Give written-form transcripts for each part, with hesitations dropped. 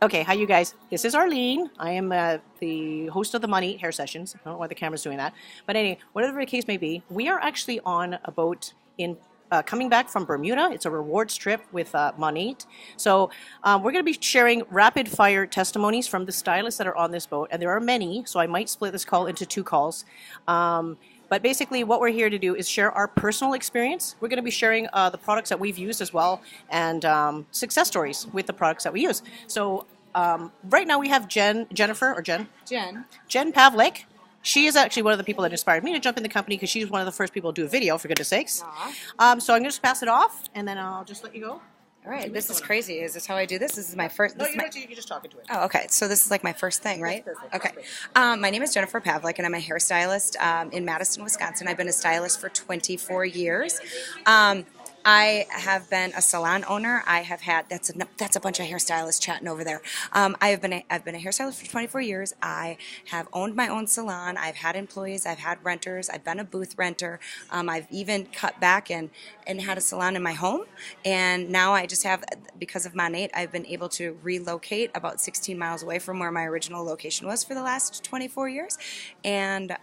Okay, hi you guys. This is Arlene. I am the host of the Monat Hair Sessions. I don't know why the camera's doing that. But anyway, whatever the case may be, we are actually on a boat in coming back from Bermuda. It's a rewards trip with Monat. So we're going to be sharing rapid fire testimonies from the stylists that are on this boat. And there are many, so I might split this call into two calls. But basically, what we're here to do is share our personal experience. We're going to be sharing the products that we've used as well and success stories with the products that we use. So right now we have Jen Pavlik. She is actually one of the people that inspired me to jump in the company because she's one of the first people to do a video, for goodness sakes. So I'm going to just pass it off, and then I'll just let you go. All right, this is crazy. Is this how I do this? This is my first. No, you can just talk into it. Oh, okay. So this is like my first thing, right? That's perfect. Okay. My name is Jennifer Pavlik, and I'm a hairstylist in Madison, Wisconsin. I've been a stylist for 24 years. I have been a salon owner. I have had that's a bunch of hairstylists chatting over there. I've been a hairstylist for 24 years. I have owned my own salon. I've had employees. I've had renters. I've been a booth renter. I've even cut back and had a salon in my home. And now I just have, because of Monat, I've been able to relocate about 16 miles away from where my original location was for the last 24 years. And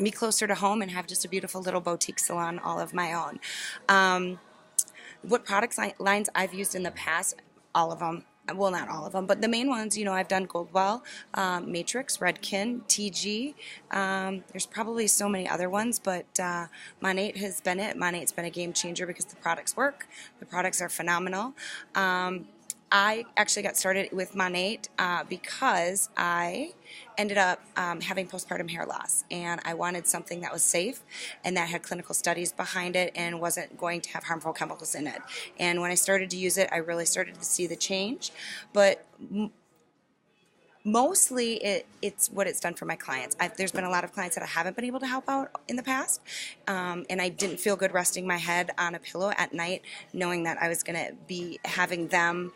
be closer to home and have just a beautiful little boutique salon all of my own. What products lines I've used in the past, all of them. Well, not all of them, but the main ones, I've done Goldwell, Matrix, Redken, TG. There's probably so many other ones, but Monat has been it. Monat's been a game changer because the products work. The products are phenomenal. I actually got started with Monat because I ended up having postpartum hair loss, and I wanted something that was safe and that had clinical studies behind it and wasn't going to have harmful chemicals in it. And when I started to use it, I really started to see the change. But mostly it's what it's done for my clients. There's been a lot of clients that I haven't been able to help out in the past, and I didn't feel good resting my head on a pillow at night knowing that I was going to be having them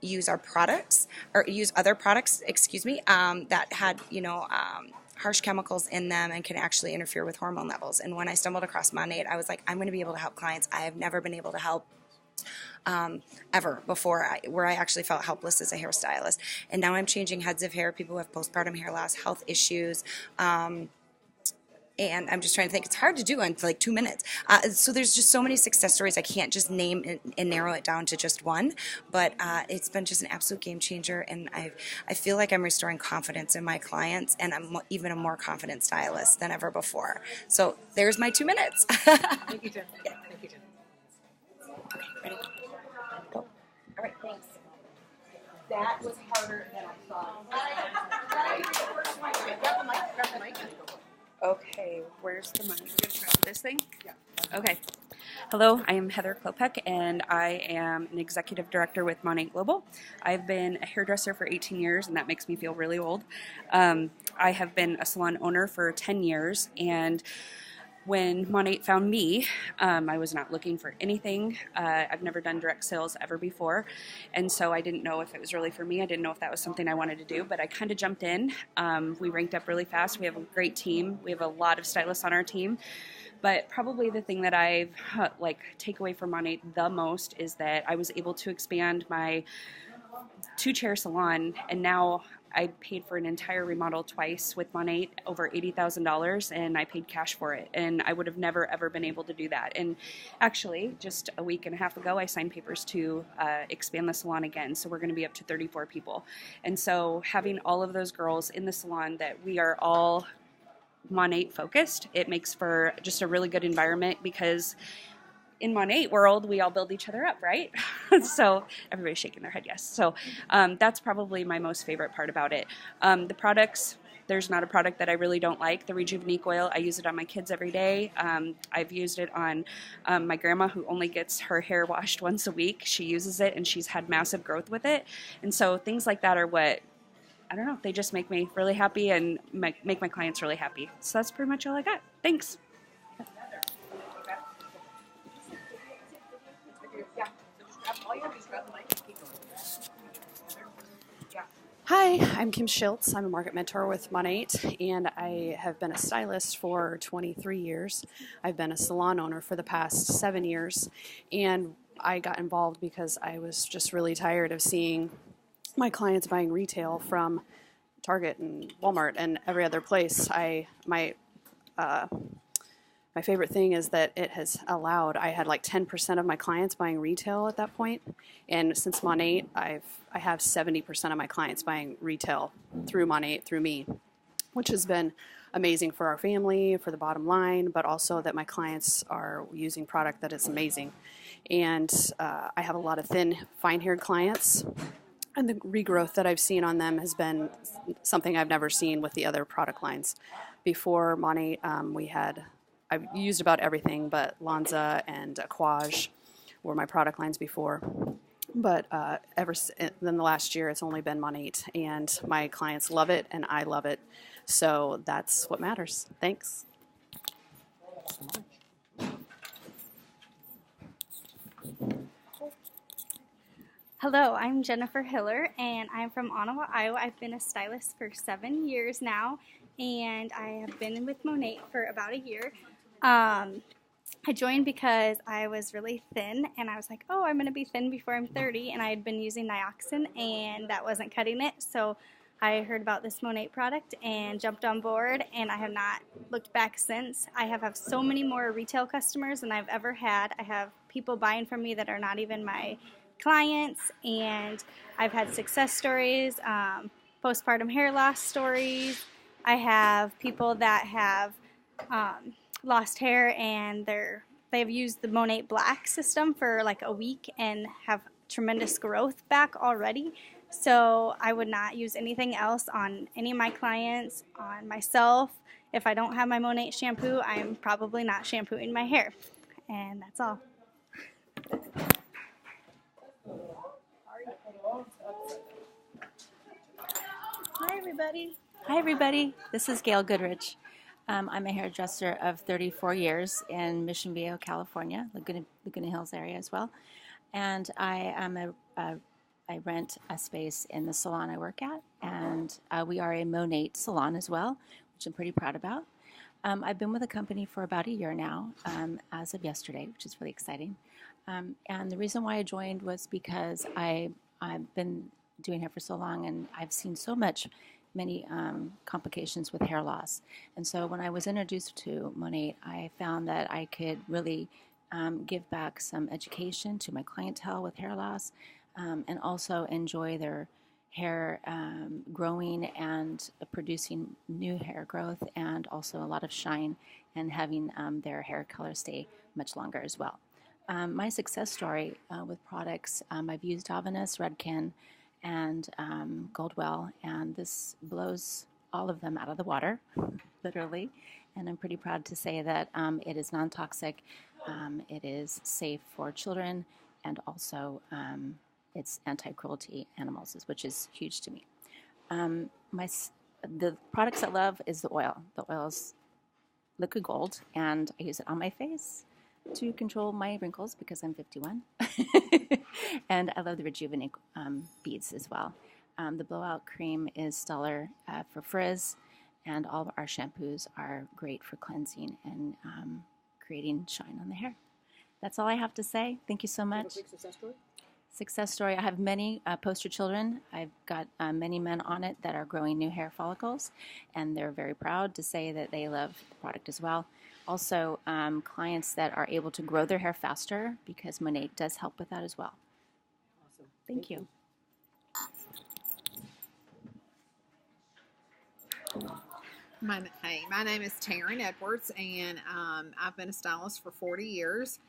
use our products or use other products, that had, harsh chemicals in them and can actually interfere with hormone levels. And when I stumbled across Monat, I was like, I'm going to be able to help clients I have never been able to help ever before, where I actually felt helpless as a hairstylist. And now I'm changing heads of hair, people who have postpartum hair loss, health issues, and I'm just trying to think. It's hard to do in like 2 minutes. So there's just so many success stories. I can't just name and narrow it down to just one. But it's been just an absolute game changer, and I feel like I'm restoring confidence in my clients, and I'm even a more confident stylist than ever before. So there's my 2 minutes. Thank you, Jen. Yeah. Thank you, Jen. Okay, ready? Go. All right, thanks. That was harder than I thought. Grab the mic. Okay, where's the mic? This thing? Yeah. Okay. Hello, I am Heather Klopek, and I am an executive director with Monat Global. I've been a hairdresser for 18 years, and that makes me feel really old. I have been a salon owner for 10 years, and when Monat found me, I was not looking for anything. I've never done direct sales ever before, and so I didn't know if it was really for me. I didn't know if that was something I wanted to do, but I kind of jumped in. We ranked up really fast. We have a great team. We have a lot of stylists on our team, but probably the thing that I've take away from Monat the most is that I was able to expand my 2-chair salon, and now I paid for an entire remodel twice with Monat, over $80,000, and I paid cash for it. And I would have never, ever been able to do that. And actually, just a week and a half ago, I signed papers to expand the salon again. So we're going to be up to 34 people. And so having all of those girls in the salon that we are all Monat focused, it makes for just a really good environment, because in Monat world, we all build each other up, right? So everybody's shaking their head yes. So that's probably my most favorite part about it. The products, there's not a product that I really don't like. The Rejuvenate oil, I use it on my kids every day. I've used it on my grandma, who only gets her hair washed once a week. She uses it, and she's had massive growth with it. And so things like that are what, I don't know, they just make me really happy and make my clients really happy. So that's pretty much all I got. Thanks. Hi, I'm Kim Schultz. I'm a market mentor with Monat, and I have been a stylist for 23 years. I've been a salon owner for the past 7 years, and I got involved because I was just really tired of seeing my clients buying retail from Target and Walmart and every other place. My favorite thing is that it has allowed, I had like 10% of my clients buying retail at that point. And since Monat, I have 70% of my clients buying retail through Monat, through me, which has been amazing for our family, for the bottom line, but also that my clients are using product that is amazing. And I have a lot of thin, fine-haired clients, and the regrowth that I've seen on them has been something I've never seen with the other product lines. Before Monat, I've used about everything, but Lanza and Aquage were my product lines before. But ever since the last year, it's only been Monat, and my clients love it, and I love it. So that's what matters. Thanks. Hello, I'm Jennifer Hillier, and I'm from Ottawa, Iowa. I've been a stylist for 7 years now, and I have been with Monat for about a year. I joined because I was really thin, and I was like, oh, I'm going to be thin before I'm 30, and I had been using Nioxin, and that wasn't cutting it, so I heard about this Monat product and jumped on board, and I have not looked back since. I have so many more retail customers than I've ever had. I have people buying from me that are not even my clients, and I've had success stories, postpartum hair loss stories. I have people that have lost hair, and they've used the Monat Black system for like a week and have tremendous growth back already. So I would not use anything else on any of my clients, on myself. If I don't have my Monat shampoo, I'm probably not shampooing my hair. And that's all. Hi, everybody. Hi, everybody. This is Gail Goodrich. I'm a hairdresser of 34 years in Mission Viejo, California, Laguna Hills area as well. And I am I rent a space in the salon I work at, and we are a Monat salon as well, which I'm pretty proud about. I've been with the company for about a year now, as of yesterday, which is really exciting. And the reason why I joined was because I've been doing hair for so long, and I've seen many complications with hair loss. And so when I was introduced to Monat, I found that I could really give back some education to my clientele with hair loss, and also enjoy their hair growing and producing new hair growth, and also a lot of shine, and having their hair color stay much longer as well. My success story with products, I've used Avenus, Redken, and Goldwell, and this blows all of them out of the water, literally. And I'm pretty proud to say that it is non-toxic, it is safe for children, and also it's anti-cruelty animals, which is huge to me. The products I love is the oil. The oil is liquid gold, and I use it on my face to control my wrinkles because I'm 51. And I love the Rejuvenate beads as well. The blowout cream is stellar for frizz, and all of our shampoos are great for cleansing and creating shine on the hair. That's all I have to say. Thank you so much. Success story. I have many poster children. I've got many men on it that are growing new hair follicles, and they're very proud to say that they love the product as well. Also, clients that are able to grow their hair faster, because Monat does help with that as well. Awesome. Thank you. My name is Trina Edwards, and I've been a stylist for 40 years.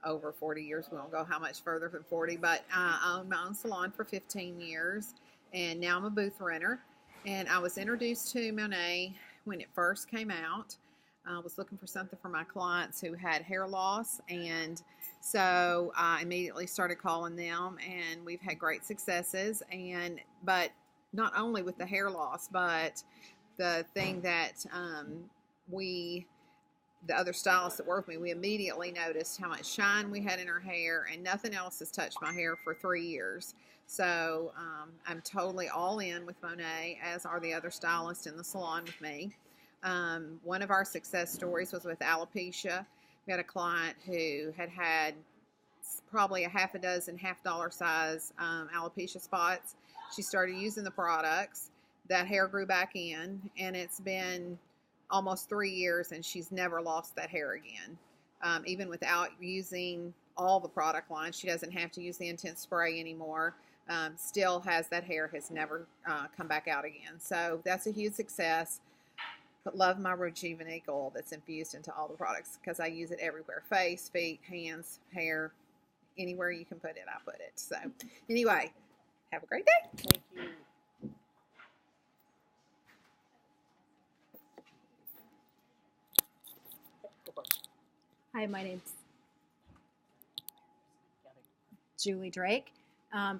Over 40 years. We won't go how much further than 40, but I owned my own salon for 15 years, and now I'm a booth renter. And I was introduced to Monat when it first came out. I was looking for something for my clients who had hair loss, and so I immediately started calling them, and we've had great successes. But not only with the hair loss, but the thing that the other stylists that work with me, we immediately noticed how much shine we had in our hair, and nothing else has touched my hair for 3 years. So I'm totally all in with Monat, as are the other stylists in the salon with me. One of our success stories was with alopecia. We had a client who had probably a half a dozen $half size alopecia spots. she started using the products, that hair grew back in, and it's been almost 3 years, and she's never lost that hair again. Even without using all the product lines, she doesn't have to use the intense spray anymore. Still has that hair, has never come back out again. So that's a huge success. But love my Rejuvenate oil that's infused into all the products because I use it everywhere. Face, feet, hands, hair, anywhere you can put it, I put it. So anyway, have a great day. Thank you. Hi, my name's Julie Drake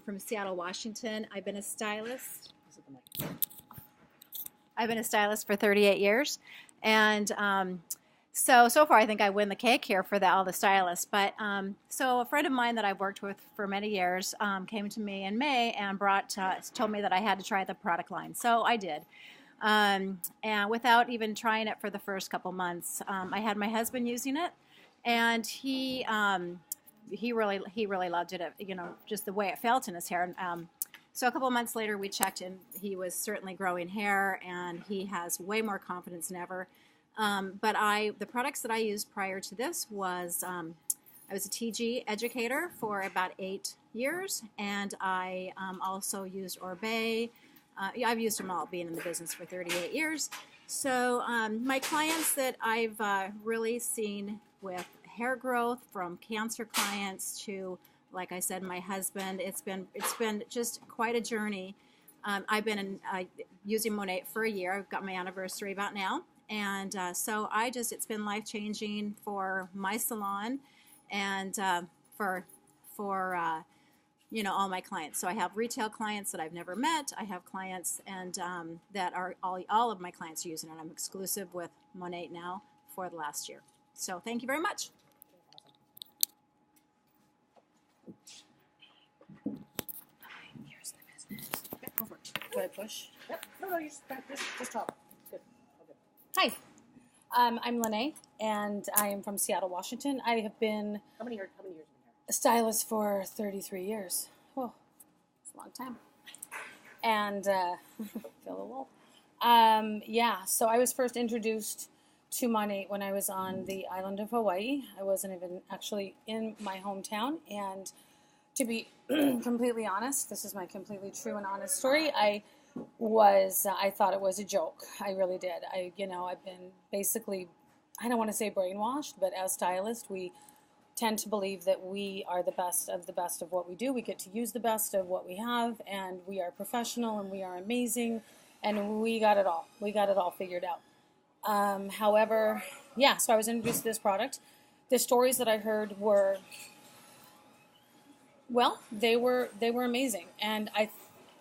from Seattle, Washington. I've been a stylist. For 38 years, and so far I think I win the cake here for all the stylists. But so a friend of mine that I've worked with for many years came to me in May and told me that I had to try the product line. So I did. And without even trying it for the first couple months, I had my husband using it, and he really loved it. You know, just the way it felt in his hair. So a couple of months later, we checked, and he was certainly growing hair, and he has way more confidence than ever. But the products that I used prior to this was I was a TG educator for about 8 years, and I also used Orbe. I've used them all, being in the business for 38 years. So my clients that I've really seen with hair growth, from cancer clients to, like I said, my husband, it's been just quite a journey. I've been using Monat for a year. I've got my anniversary about now, and so it's been life changing for my salon and for all my clients. So I have retail clients that I've never met. I have clients and that are all of my clients using it. I'm exclusive with Monat now for the last year. So thank you very much. Do I push? Yep. No, you just talk. Good. Okay. Hi, I'm Lenny, and I am from Seattle, Washington. I have been How many years have you been here? a stylist for 33 years. Oh, it's a long time. And feel old. Yeah, so I was first introduced to Monat when I was on the island of Hawaii. I wasn't even actually in my hometown, and to be completely honest, this is my completely true and honest story. I thought it was a joke. I really did. I've been basically, I don't want to say brainwashed, but as stylists, we tend to believe that we are the best of what we do. We get to use the best of what we have, and we are professional, and we are amazing, and we got it all. We got it all figured out. However, yeah, so I was introduced to this product. The stories that I heard were, well, they were amazing, and I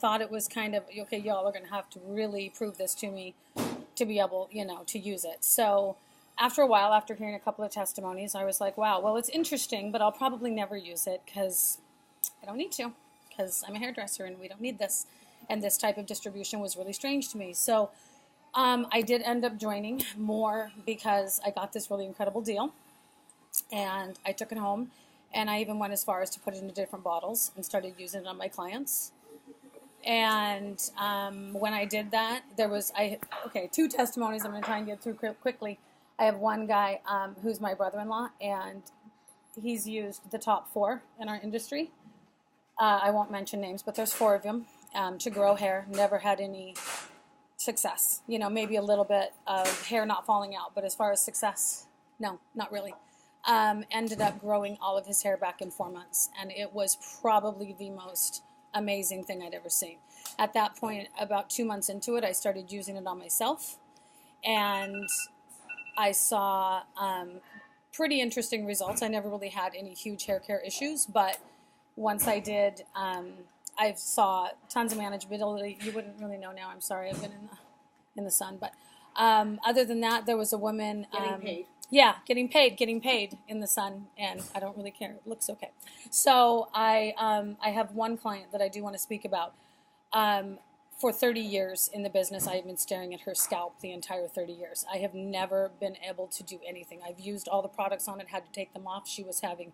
thought it was kind of, okay, y'all are going to have to really prove this to me to be able, to use it. So after a while, after hearing a couple of testimonies, I was like, wow, well, it's interesting, but I'll probably never use it because I don't need to, because I'm a hairdresser and we don't need this. And this type of distribution was really strange to me. So I did end up joining more because I got this really incredible deal, and I took it home. And I even went as far as to put it into different bottles and started using it on my clients. And when I did that, there was, two testimonies I'm going to try and get through quickly. I have one guy who's my brother-in-law, and he's used the top 4 in our industry. I won't mention names, but there's 4 of them to grow hair. Never had any success. Maybe a little bit of hair not falling out, but as far as success, no, not really. Ended up growing all of his hair back in 4 months, and it was probably the most amazing thing I'd ever seen. At that point, about 2 months into it, I started using it on myself, and I saw pretty interesting results. I never really had any huge hair care issues, but once I did, I saw tons of manageability. You wouldn't really know now. I'm sorry, I've been in the sun, but other than that, there was a woman Getting paid. Yeah, getting paid in the sun, and I don't really care. It looks okay. So I have one client that I do want to speak about. For 30 years in the business, I have been staring at her scalp the entire 30 years. I have never been able to do anything. I've used all the products on it, had to take them off. She was having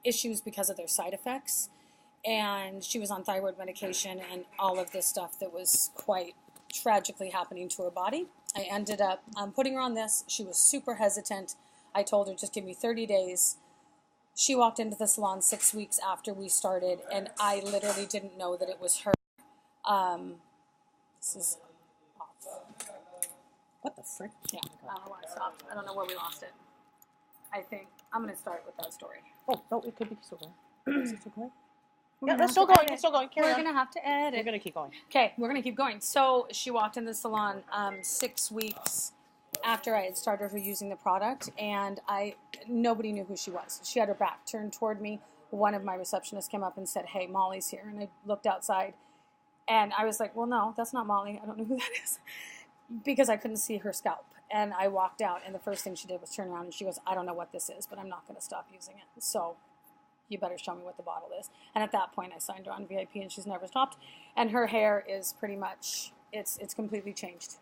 issues because of their side effects, and she was on thyroid medication and all of this stuff that was quite tragically happening to her body. I ended up putting her on this. She was super hesitant. I told her, just give me 30 days. She walked into the salon 6 weeks after we started, and I literally didn't know that it was her. This is off. What the frick? Yeah, I don't know why I stopped. I don't know where we lost it. I think I'm going to start with that story. Oh, no, it could be still going. Is it still going? We're Yeah, gonna it's still have to going. It's still going. Carry We're on. going to have to edit. We're going to keep going. Okay, we're going to keep going. So she walked in the salon 6 weeks after I had started her using the product, and nobody knew who she was. She had her back turned toward me. One of my receptionists came up and said, "Hey, Molly's here." And I looked outside, and I was like, well, no, that's not Molly. I don't know who that is, because I couldn't see her scalp. And I walked out, and the first thing she did was turn around, and she goes, "I don't know what this is, but I'm not going to stop using it. So you better show me what the bottle is." And at that point, I signed her on VIP, and she's never stopped. And her hair is pretty much, it's completely changed.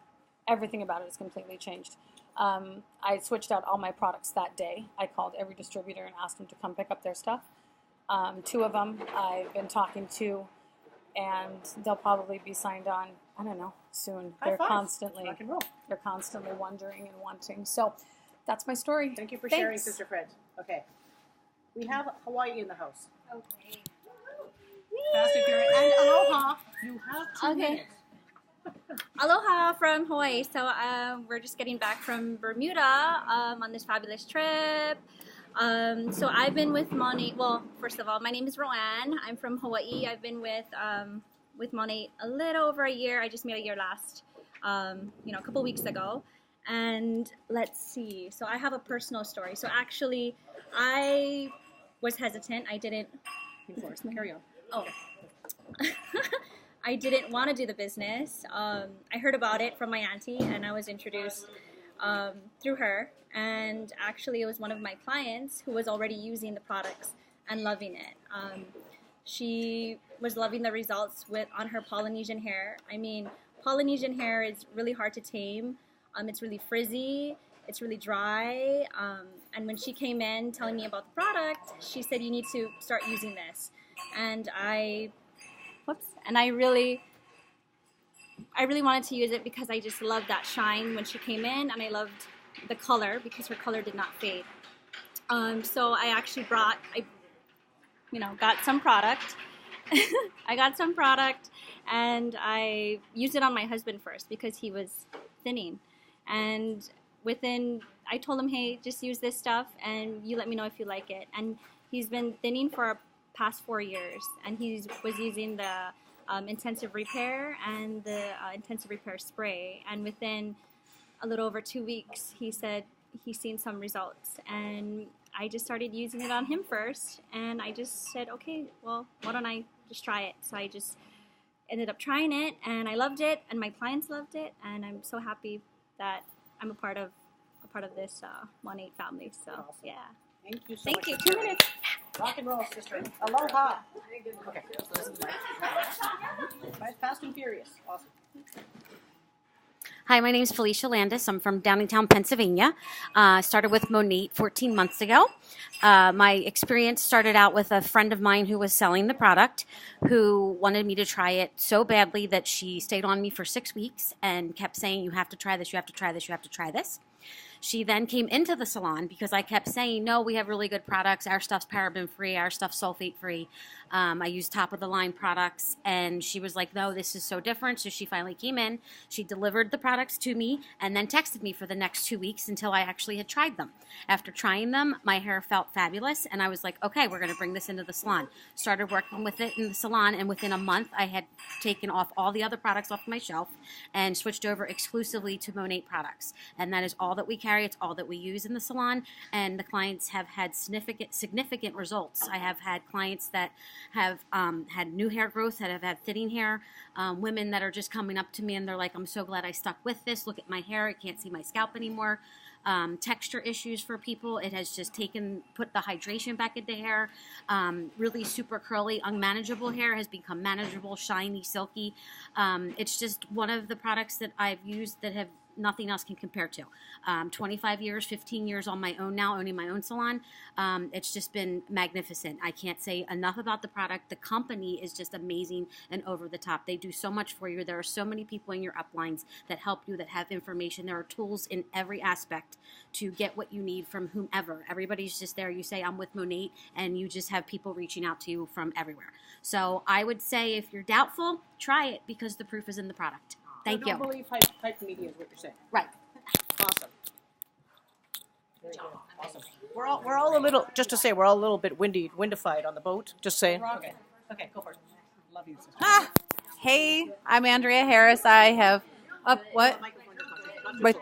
Everything about it is completely changed. I switched out all my products that day. I called every distributor and asked them to come pick up their stuff. 2 of them I've been talking to, and they'll probably be signed on, I don't know, soon. High five. Constantly, Rock and roll. they're constantly wondering and wanting. So that's my story. Thank you for Thanks. sharing, Sister Fred. Okay. We have Hawaii in the house. Okay. Fast and Furious. And aloha. You have 2 Okay. minutes. Aloha from Hawaii. So we're just getting back from Bermuda on this fabulous trip. So I've been with Monat. Well, first of all, my name is Rohan. I'm from Hawaii. I've been with Monat a little over a year. I just made a year last, a couple weeks ago. And let's see. So I have a personal story. So actually, I was hesitant. I didn't. Carry on. Oh. I didn't want to do the business. I heard about it from my auntie, and I was introduced through her. And actually, it was one of my clients who was already using the products and loving it. She was loving the results on her Polynesian hair. I mean, Polynesian hair is really hard to tame. It's really frizzy. It's really dry. And when she came in telling me about the product, she said, "You need to start using this." And I really wanted to use it because I just loved that shine when she came in, and I loved the color because her color did not fade. So I actually got some product. I got some product, and I used it on my husband first because he was thinning. And I told him, "Hey, just use this stuff, and you let me know if you like it." And he's been thinning for past 4 years, and he was using the intensive repair and the intensive repair spray, and within a little over 2 weeks he said he's seen some results. And I just started using it on him first, and I just said, okay, well, why don't I just try it? So I just ended up trying it, and I loved it, and my clients loved it, and I'm so happy that I'm a part of this Monat family. So awesome. Yeah. Thank you so Thank much. you. 2 minutes. Rock and roll, sister. Aloha. Okay. Fast and Furious. Awesome. Hi, my name is Felicia Landis. I'm from Downingtown, Pennsylvania. Started with Monat 14 months ago. My experience started out with a friend of mine who was selling the product, who wanted me to try it so badly that she stayed on me for 6 weeks and kept saying, "You have to try this, you have to try this, you have to try this." She then came into the salon because I kept saying, "No, we have really good products. Our stuff's paraben-free. Our stuff's sulfate-free. I use top-of-the-line products." And she was like, "No, this is so different." So she finally came in. She delivered the products to me and then texted me for the next 2 weeks until I actually had tried them. After trying them, my hair felt fabulous, and I was like, okay, we're going to bring this into the salon. Started working with it in the salon, and within a month, I had taken off all the other products off my shelf and switched over exclusively to Monat products. And that is all that we carry. It's all that we use in the salon, and the clients have had significant results. I have had clients that have had new hair growth, that have had thinning hair, women that are just coming up to me and they're like, "I'm so glad I stuck with this. Look at my hair. I can't see my scalp anymore." Texture issues for people. It has just put the hydration back into hair. Really super curly, unmanageable hair has become manageable, shiny, silky. It's just one of the products that I've used that have nothing else can compare to. 25 years, 15 years on my own now, owning my own salon. It's just been magnificent. I can't say enough about the product. The company is just amazing and over the top. They do so much for you. There are so many people in your uplines that help you, that have information. There are tools in every aspect to get what you need from whomever. Everybody's just there. You say, I'm with Monat, and you just have people reaching out to you from everywhere. So I would say if you're doubtful, try it, because the proof is in the product. Thank you. I don't believe hype media is what you're saying. Right. Awesome. Awesome. We're all a little, just to say, we're all a little bit windified on the boat. Just saying. Okay, go for it. Love you, sister. Hey, I'm Andrea Harris. I have what? Wait.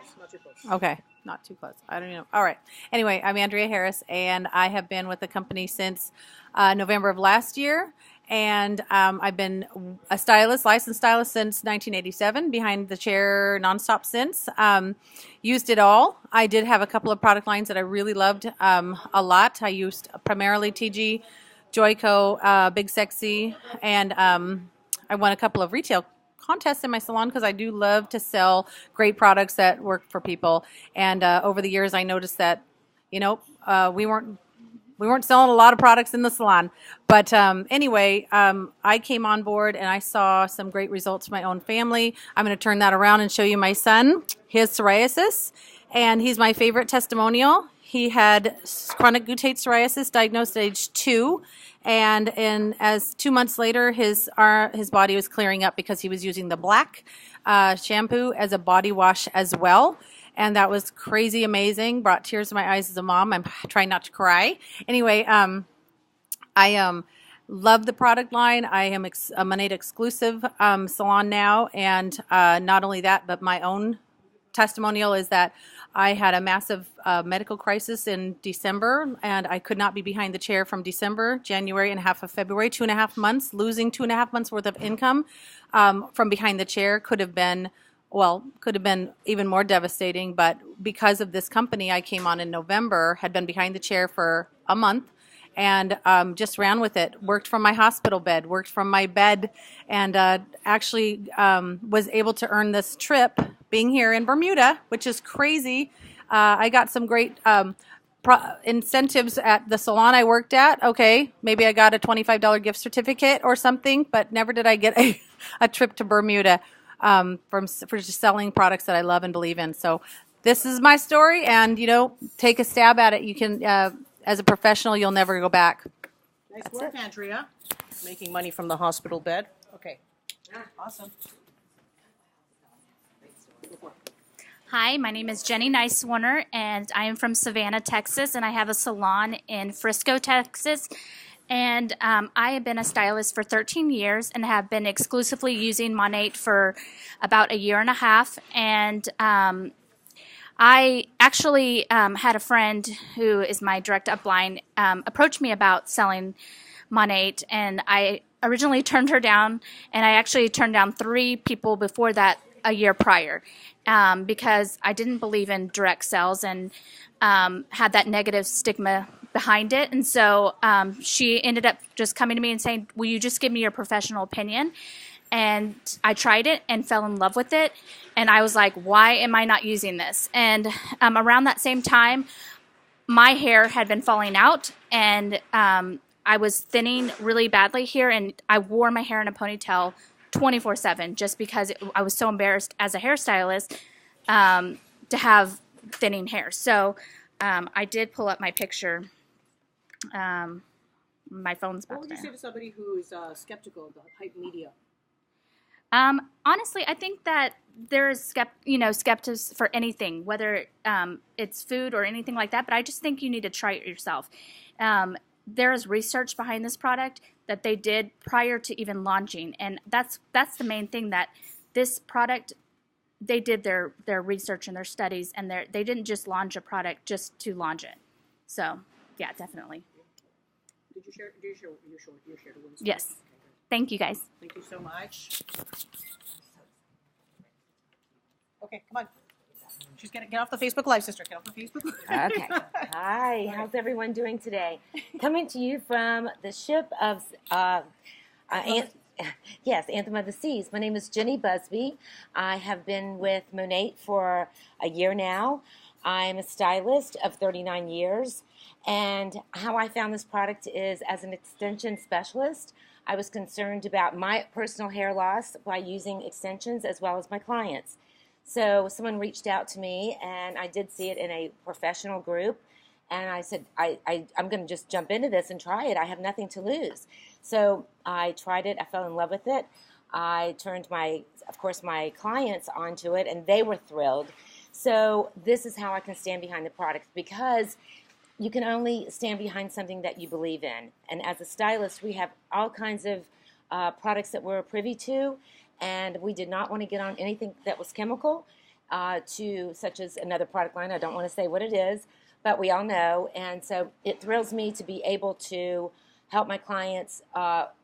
Okay, not too close. I don't know. All right. Anyway, I'm Andrea Harris, and I have been with the company since November of last year. And I've been a stylist, licensed stylist since 1987, behind the chair nonstop since. Used it all. I did have a couple of product lines that I really loved a lot. I used primarily TG, Joico, Big Sexy, and I won a couple of retail contests in my salon because I do love to sell great products that work for people. And over the years, I noticed that, we weren't selling a lot of products in the salon. But anyway, I came on board and I saw some great results for my own family. I'm going to turn that around and show you my son. He has psoriasis, and he's my favorite testimonial. He had chronic gluteate psoriasis, diagnosed at age 2. And as 2 months later, his body was clearing up because he was using the black shampoo as a body wash as well. And that was crazy amazing. Brought tears to my eyes as a mom. I'm trying not to cry. Anyway, I love the product line. I am a Monat exclusive salon now. And not only that, but my own testimonial is that I had a massive medical crisis in December, and I could not be behind the chair from December, January, and half of February, 2.5 months. Losing 2.5 months worth of income from behind the chair could have been even more devastating, but because of this company, I came on in November, had been behind the chair for a month, and just ran with it. Worked from my hospital bed, worked from my bed, and actually was able to earn this trip being here in Bermuda, which is crazy. I got some great incentives at the salon I worked at. Okay, maybe I got a $25 gift certificate or something, but never did I get a trip to Bermuda. For just selling products that I love and believe in. So this is my story, and take a stab at it. You can, as a professional, you'll never go back. Nice work, Andrea. Making money from the hospital bed. Okay, awesome. Hi, my name is Jenny Nicewarner, and I am from Savannah, Texas, and I have a salon in Frisco, Texas. And I have been a stylist for 13 years and have been exclusively using Monat for about 1.5 years. And I actually had a friend who is my direct upline approach me about selling Monat, and I originally turned her down, and I actually turned down 3 people before that a year prior because I didn't believe in direct sales and had that negative stigma behind it. And so she ended up just coming to me and saying, will you just give me your professional opinion? And I tried it and fell in love with it. And I was like, why am I not using this? And around that same time, my hair had been falling out, and I was thinning really badly here, and I wore my hair in a ponytail 24/7 just because I was so embarrassed as a hairstylist to have thinning hair. So I did pull up my picture. My phone's back there. What would you say to somebody who is skeptical of the hype media? Honestly, I think that there's skeptics for anything, whether it's food or anything like that. But I just think you need to try it yourself. There is research behind this product that they did prior to even launching, and that's the main thing, that this product, they did their research and their studies, and they didn't just launch a product just to launch it. So yeah, definitely. Did you share the wins? Yes. Thank you, guys. Thank you so much. Okay, come on. She's gonna get off the Facebook Live, sister. Get off the Facebook Live. Okay. Hi. How's everyone doing today? Coming to you from the ship of Yes, Anthem of the Seas. My name is Jenny Busby. I have been with Monat for a year now. I'm a stylist of 39 years. And how I found this product is as an extension specialist. I was concerned about my personal hair loss by using extensions as well as my clients. So someone reached out to me, and I did see it in a professional group. And I said, I'm going to just jump into this and try it. I have nothing to lose. So I tried it. I fell in love with it. I turned of course, my clients onto it, and they were thrilled. So this is how I can stand behind the product, because you can only stand behind something that you believe in. And as a stylist, we have all kinds of products that we're privy to, and we did not want to get on anything that was chemical, such as another product line. I don't want to say what it is, but we all know. And so it thrills me to be able to help my clients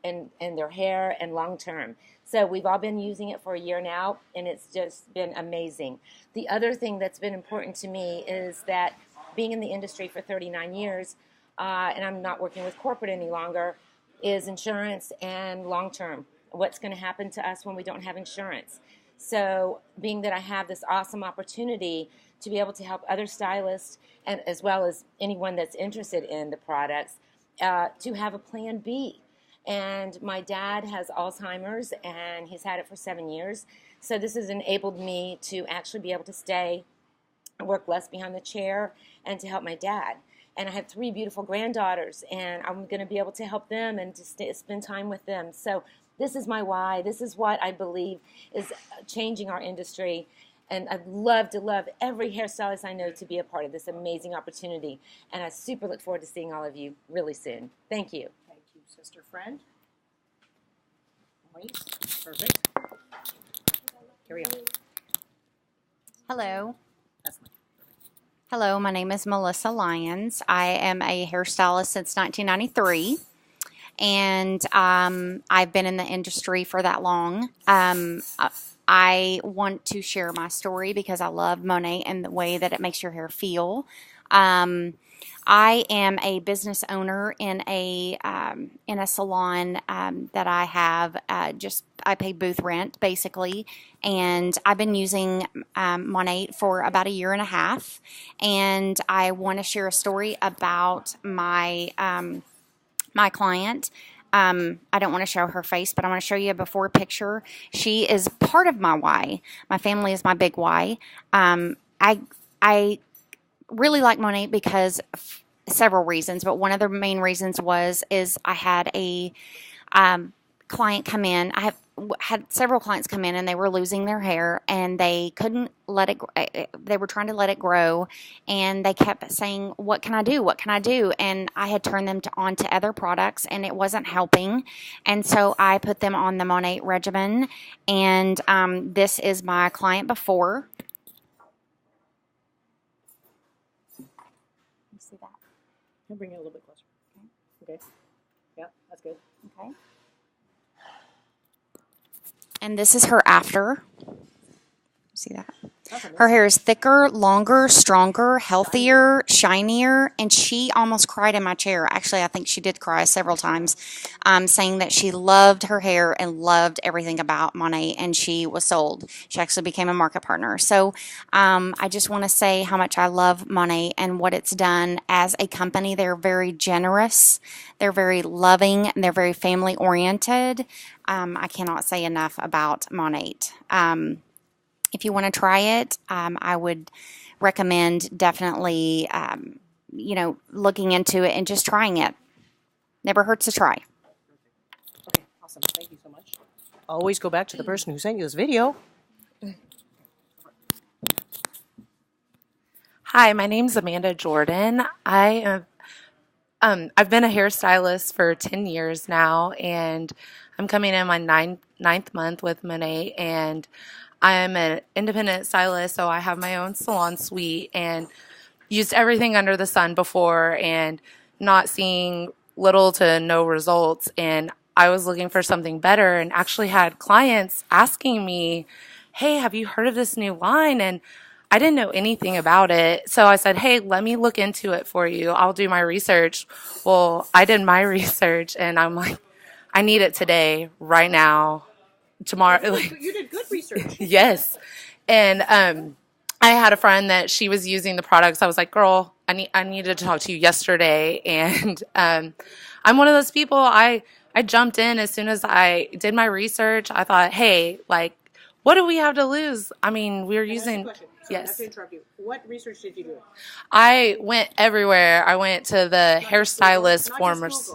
in their hair and long term. So we've all been using it for a year now, and it's just been amazing. The other thing that's been important to me is that being in the industry for 39 years, and I'm not working with corporate any longer, is insurance and long term. What's going to happen to us when we don't have insurance? So being that I have this awesome opportunity to be able to help other stylists, and as well as anyone that's interested in the products, to have a plan B. And my dad has Alzheimer's, and he's had it for 7 years. So this has enabled me to actually be able to stay and work less behind the chair and to help my dad. And I have 3 beautiful granddaughters, and I'm going to be able to help them and to spend time with them. So this is my why. This is what I believe is changing our industry. And I'd love every hairstylist I know to be a part of this amazing opportunity. And I super look forward to seeing all of you really soon. Thank you. Thank you, sister friend. Wait, perfect. Here we go. Hello. That's perfect. Hello, my name is Melissa Lyons. I am a hairstylist since 1993, and I've been in the industry for that long. I want to share my story because I love Monat and the way that it makes your hair feel. I am a business owner in a salon that I have. I pay booth rent basically, and I've been using Monat for about a year and a half. And I want to share a story about my my client. I don't want to show her face, but I want to show you a before picture. She is part of my why. My family is my big why. I really like Monat because of several reasons, but one of the main reasons is I had a client come in. I have had several clients come in, and they were losing their hair, and they couldn't let it. They were trying to let it grow, and they kept saying, "What can I do? What can I do?" And I had turned them on to other products, and it wasn't helping. And so I put them on the Monat regimen, and this is my client before. You see that? I'll bring it a little bit closer. Okay. Yeah, that's good. Okay. And this is her after. See that? Her hair is thicker, longer, stronger, healthier, shinier, and she almost cried in my chair. Actually, I think she did cry several times, saying that she loved her hair and loved everything about Monat, and she was sold. She actually became a market partner. So I just want to say how much I love Monat and what it's done as a company. They're very generous, they're very loving, and they're very family-oriented. I cannot say enough about Monat. If you want to try it, I would recommend definitely, looking into it and just trying it. Never hurts to try. Okay, awesome. Thank you so much. Always go back to the person who sent you this video. Hi, my name's Amanda Jordan. I've been a hairstylist for 10 years now, and I'm coming in my ninth month with Monat, and I'm an independent stylist, so I have my own salon suite and used everything under the sun before and not seeing little to no results. And I was looking for something better and actually had clients asking me, "Hey, have you heard of this new line?" And I didn't know anything about it. So I said, "Hey, let me look into it for you. I'll do my research." Well, I did my research, and I'm like, I need it today, right now, tomorrow. You did good research. Yes. And I had a friend that she was using the products. I was like, girl, I needed to talk to you yesterday. And I'm one of those people, I jumped in as soon as I did my research. I thought, hey, like, what do we have to lose? I mean, we were using... Sorry, Yes. I have to interrupt you. What research did you do? I went everywhere. I went to the hairstylist forums.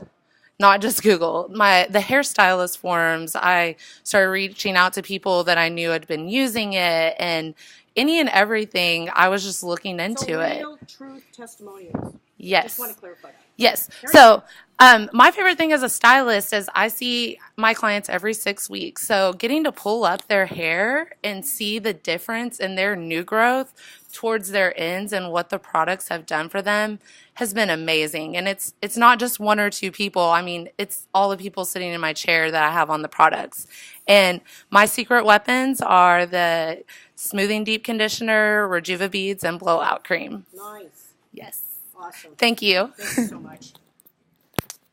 Not just Google. The hairstylist forums. I started reaching out to people that I knew had been using it, and any and everything. I was just looking into it. Real truth testimonials. Yes. Just want to clarify that. Yes. So my favorite thing as a stylist is I see my clients every 6 weeks. So getting to pull up their hair and see the difference in their new growth towards their ends and what the products have done for them has been amazing. And it's not just one or two people. I mean, it's all the people sitting in my chair that I have on the products. And my secret weapons are the smoothing deep conditioner, Rejuva beads, and blowout cream. Nice. Yes. Awesome. Thank you. Thank you so much.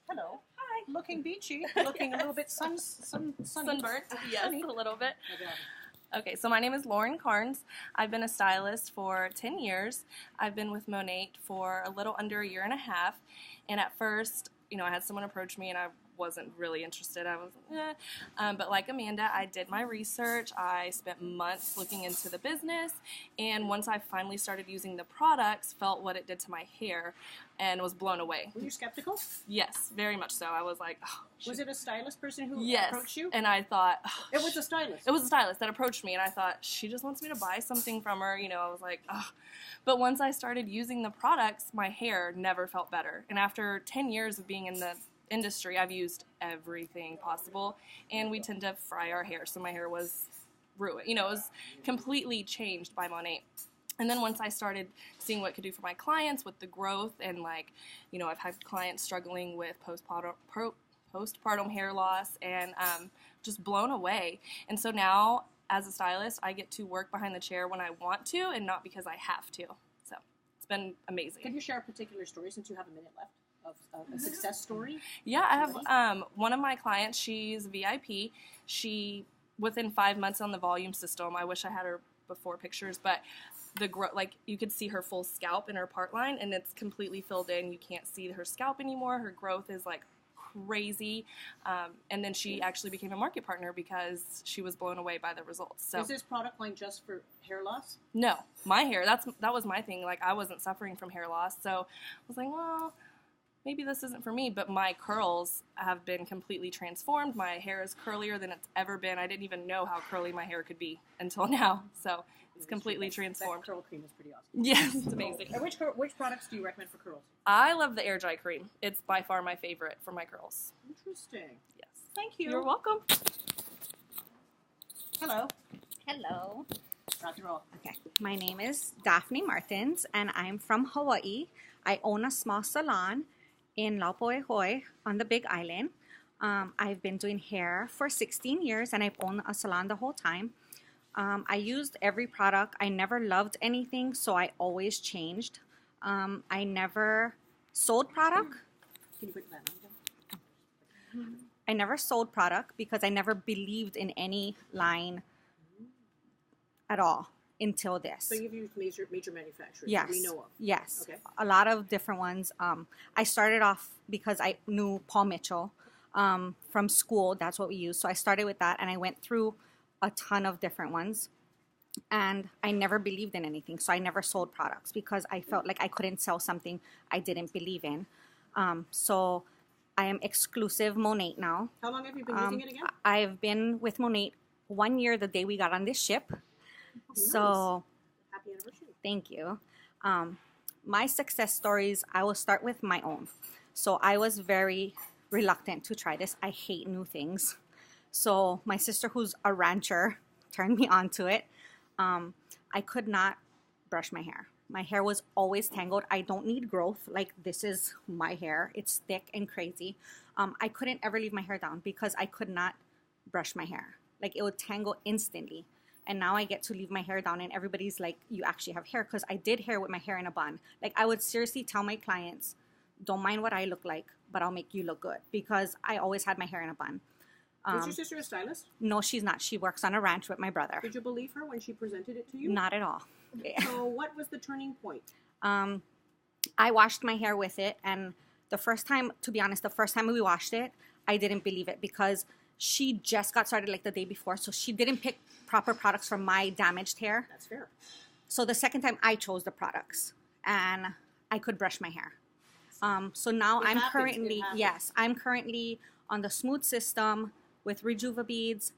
Hello. Hi. Looking beachy. Looking a little bit sunburnt. Yes, a little bit. Okay, so my name is Lauren Carnes. I've been a stylist for 10 years. I've been with Monat for a little under a year and a half. And at first, I had someone approach me and I wasn't really interested. I was, but like Amanda, I did my research. I spent months looking into the business, and once I finally started using the products, felt what it did to my hair, and was blown away. Were you skeptical? Yes, very much so. I was like, oh, was it a stylist person who approached you? And I thought, it was a stylist. It was a stylist that approached me, and I thought, she just wants me to buy something from her. I was like, oh. But once I started using the products, my hair never felt better. And after 10 years of being in the industry, I've used everything possible, and we tend to fry our hair, so my hair was ruined. It was completely changed by Monat. And then once I started seeing what it could do for my clients with the growth, and I've had clients struggling with postpartum hair loss, and just blown away. And so now, as a stylist, I get to work behind the chair when I want to, and not because I have to. So it's been amazing. Can you share a particular story, since you have a minute left? Of a success story? Yeah, I have one of my clients. She's VIP. She, within 5 months on the volume system, I wish I had her before pictures, but you could see her full scalp in her part line, and it's completely filled in. You can't see her scalp anymore. Her growth is crazy. And then she actually became a market partner because she was blown away by the results. So, is this product line just for hair loss? No, my hair. That was my thing. I wasn't suffering from hair loss, so I was like, well, maybe this isn't for me, but my curls have been completely transformed. My hair is curlier than it's ever been. I didn't even know how curly my hair could be until now. So it's completely transformed. That curl cream is pretty awesome. Yes, it's amazing. And which products do you recommend for curls? I love the air dry cream. It's by far my favorite for my curls. Interesting. Yes. Thank you. You're welcome. Hello. Hello. Okay. My name is Daphne Martens, and I'm from Hawaii. I own a small salon in Laupoehoi on the Big Island. I've been doing hair for 16 years, and I've owned a salon the whole time. I used every product. I never loved anything, so I always changed. I never sold product. Can you put that on? I never sold product because I never believed in any line at all until this. So you've used major manufacturers yes. that we know of? Yes. Okay. A lot of different ones. I started off because I knew Paul Mitchell from school. That's what we used. So I started with that, and I went through a ton of different ones. And I never believed in anything. So I never sold products because I felt like I couldn't sell something I didn't believe in. So I am exclusive Monat now. How long have you been using it again? I've been with Monat 1 year the day we got on this ship. So, happy anniversary. Thank you. My success stories, I will start with my own. So I was very reluctant to try this. I hate new things. So my sister, who's a rancher, turned me on to it. I could not brush my hair. My hair was always tangled. I don't need growth. This is my hair. It's thick and crazy. I couldn't ever leave my hair down because I could not brush my hair. It would tangle instantly. And now I get to leave my hair down, and everybody's like, you actually have hair, because I did hair with my hair in a bun. I would seriously tell my clients, don't mind what I look like, but I'll make you look good, because I always had my hair in a bun. Is your sister a stylist? No, she's not. She works on a ranch with my brother. Did you believe her when she presented it to you? Not at all. So what was the turning point? I washed my hair with it, and the first time, to be honest, the first time we washed it, I didn't believe it, because she just got started like the day before, so she didn't pick proper products for my damaged hair. That's fair. So the second time I chose the products, and I could brush my hair. So now I'm currently on the smooth system with Rejuva beads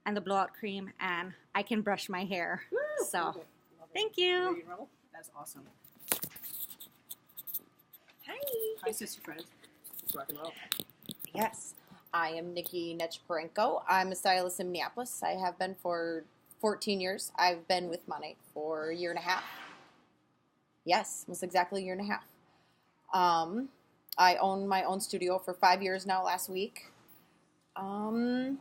and the blowout cream, and I can brush my hair. Woo! So Okay. thank you. That's awesome. Hi. Hi, sister friends. Let's rock and roll. Yes. I am Nicki Franco. I'm a stylist in Minneapolis. I have been for 14 years. I've been with Monat for a year and a half. Yes, almost exactly a year and a half. I own my own studio for 5 years now last week. I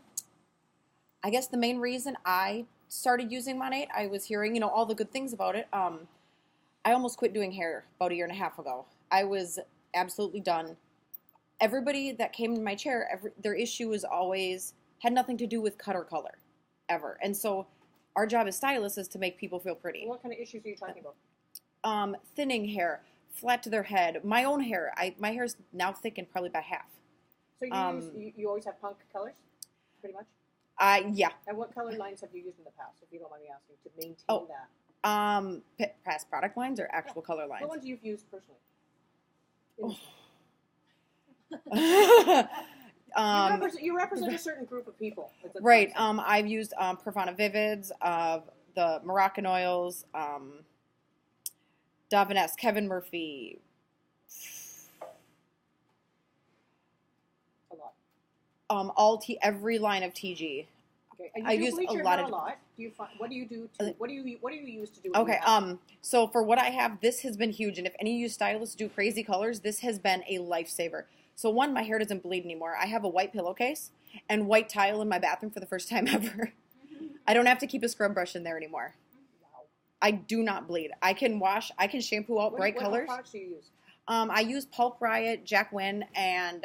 guess the main reason I started using Monat, I was hearing, all the good things about it. I almost quit doing hair about a year and a half ago. I was absolutely done. Everybody that came in my chair, their issue was always, had nothing to do with cut or color, ever. And so our job as stylists is to make people feel pretty. What kind of issues are you talking about? Thinning hair, flat to their head. My own hair, my hair's now thickened probably by half. So you always have punk colors, pretty much? Yeah. And what color lines have you used in the past, if you don't mind me asking, to maintain that? Past product lines or actual color lines? What ones you've used personally? You represent a certain group of people. Right. I've used Pravana Vivids, the Moroccan oils, Davines, Kevin Murphy. A lot. Every line of TG. Okay. And I use a lot of. Do you find, what do you do? What do you use to do? Okay. So for what I have, this has been huge, and if any of you stylists do crazy colors, this has been a lifesaver. So one, my hair doesn't bleed anymore. I have a white pillowcase and white tile in my bathroom for the first time ever. I don't have to keep a scrub brush in there anymore. Wow. I do not bleed. I can wash. I can shampoo out bright colors. What products do you use? I use Pulp Riot, Jack Wynn, and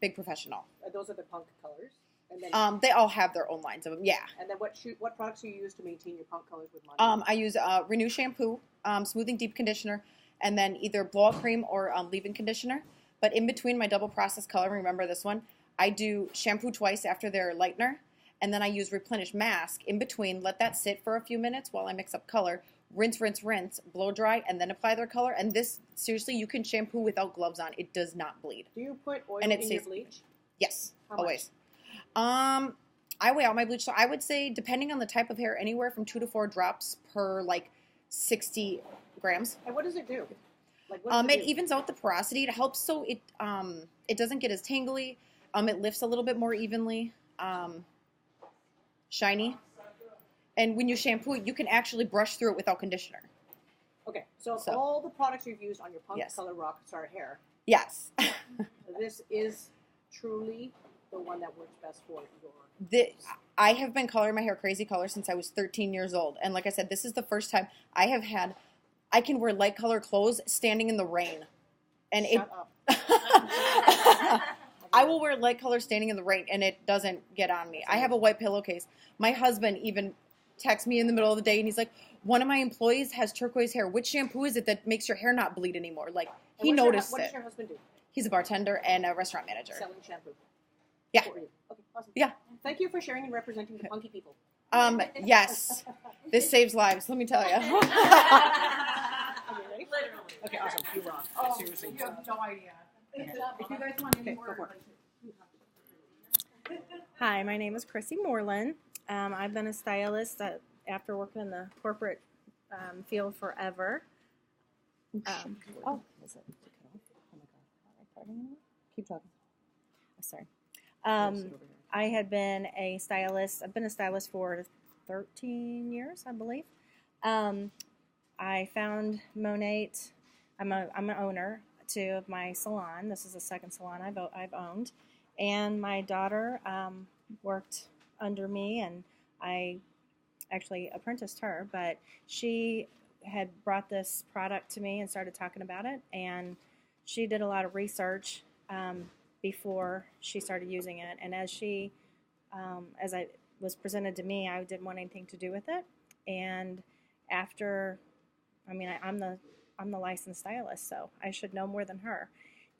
Big Professional. Those are the punk colors. And then, they all have their own lines of them. Yeah. And then what products do you use to maintain your punk colors with Monat? I use Renew shampoo, smoothing deep conditioner, and then either blowout cream or leave-in conditioner. But in between my double process color, remember this one, I do shampoo twice after their lightener, and then I use Replenish Mask in between, let that sit for a few minutes while I mix up color, rinse, rinse, rinse, blow dry, and then apply their color. And this, seriously, you can shampoo without gloves on. It does not bleed. Do you put oil in your bleach? Yes, How always. I weigh out my bleach, so I would say, depending on the type of hair, anywhere from 2 to 4 drops per, 60 grams. And what does it do? It evens out the porosity. It helps so it doesn't get as tangly. It lifts a little bit more evenly. Shiny. And when you shampoo it, you can actually brush through it without conditioner. Okay, so all the products you've used on your punk color rock star hair. Yes. This is truly the one that works best for your... I have been coloring my hair crazy color since I was 13 years old. And like I said, this is the first time I can wear light color clothes standing in the rain. And Shut up. I will wear light color standing in the rain and it doesn't get on me. I have a white pillowcase. My husband even texts me in the middle of the day and he's like, one of my employees has turquoise hair. Which shampoo is it that makes your hair not bleed anymore? He noticed What it. does your husband do? He's a bartender and a restaurant manager. Selling shampoo. Yeah. For you. Okay, awesome. Yeah. Thank you for sharing and representing the punky people. Yes. This saves lives, let me tell you. Are you ready? Literally. Okay, awesome. You rock. Seriously. You have no idea. If you guys want any more... Hi, my name is Chrissy Moreland. I've been a stylist after working in the corporate field forever. Is it? Oh my God. Keep talking. Sorry. I had been a stylist. I've been a stylist for 13 years, I believe. I found Monat. I'm an owner too of my salon. This is the second salon I've owned, and my daughter worked under me, and I actually apprenticed her. But she had brought this product to me and started talking about it, and she did a lot of research before she started using it, and as I was presented to me, I didn't want anything to do with it. And after, I'm the licensed stylist, so I should know more than her.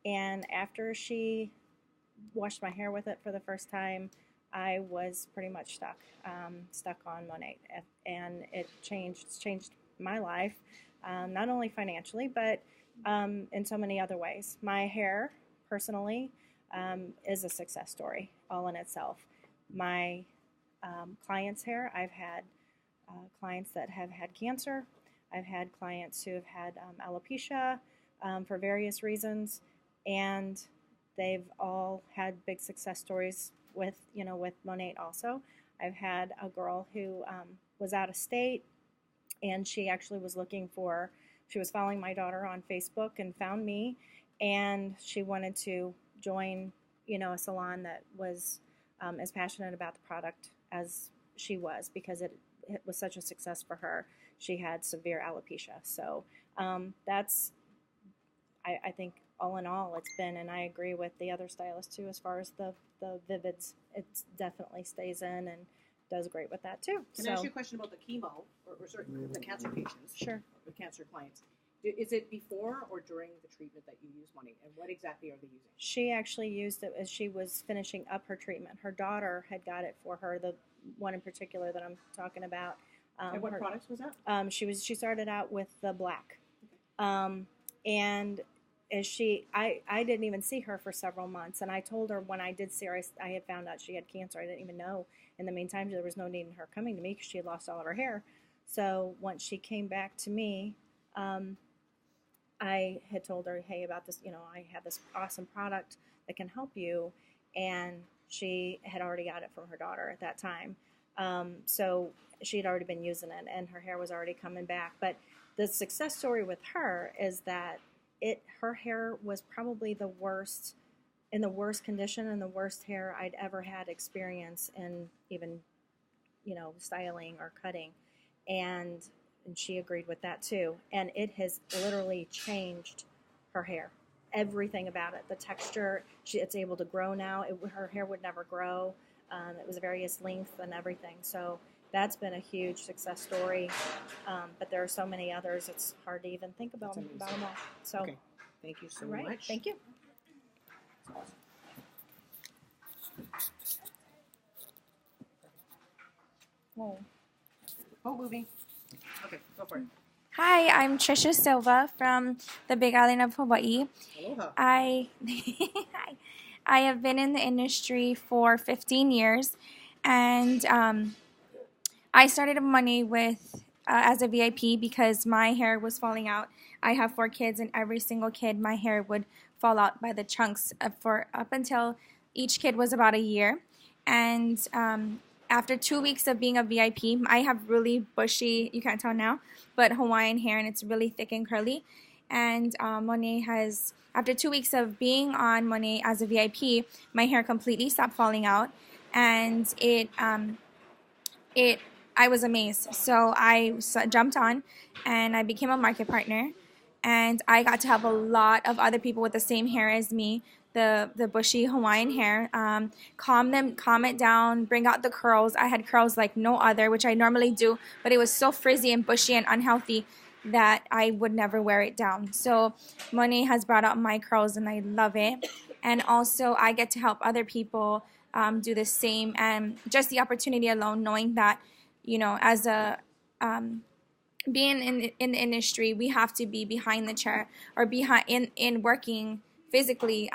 And after she washed my hair with it for the first time, I was pretty much stuck on Monat, and it changed my life, not only financially, but in so many other ways. My hair, personally, is a success story all in itself. My clients' hair, I've had clients that have had cancer. I've had clients who have had alopecia for various reasons, and they've all had big success stories with Monat also. I've had a girl who was out of state, and she actually was she was following my daughter on Facebook and found me, and she wanted to join, a salon that was as passionate about the product as she was, because it was such a success for her. She had severe alopecia. So that's, I think, all in all, it's been, and I agree with the other stylists too, as far as the Vivids, it definitely stays in and does great with that too. Can I ask you a question about the chemo, or sorry, the cancer patients? Sure. The cancer clients. Is it before or during the treatment that you use Monat, and what exactly are they using? She actually used it as she was finishing up her treatment. Her daughter had got it for her, the one in particular that I'm talking about. And what products was that? She started out with the black, and as I didn't even see her for several months, and I told her when I did see her, I had found out she had cancer. I didn't even know. In the meantime, there was no need in her coming to me because she had lost all of her hair. So once she came back to me, I had told her, hey, about this, I have this awesome product that can help you, and she had already got it from her daughter at that time. So she had already been using it, and her hair was already coming back. But the success story with her is that her hair was probably in the worst condition and the worst hair I'd ever had experience in, even, styling or cutting. And she agreed with that too. And it has literally changed her hair. Everything about it. The texture, it's able to grow now. Her hair would never grow. It was various length and everything. So that's been a huge success story. But there are so many others, it's hard to even think about them all. So, okay. Thank you so much. Thank you. Oh, movie. Okay, go for it. Hi, I'm Trisha Silva from the Big Island of Hawaii. Aloha. I have been in the industry for 15 years, and I started money with as a VIP because my hair was falling out. I have 4 kids, and every single kid, my hair would fall out by the chunks for up until each kid was about a year. And after 2 weeks of being a VIP, I have really bushy, you can't tell now, but Hawaiian hair, and it's really thick and curly. And Monat has, after 2 weeks of being on Monat as a VIP, my hair completely stopped falling out, and I was amazed. So I jumped on, and I became a market partner, and I got to help a lot of other people with the same hair as me, the bushy Hawaiian hair, calm it down, bring out the curls. I had curls like no other, which I normally do, but it was so frizzy and bushy and unhealthy that I would never wear it down. So Monat has brought out my curls, and I love it. And also I get to help other people do the same, and just the opportunity alone, knowing that, as a being in the industry, we have to be behind the chair or in working physically,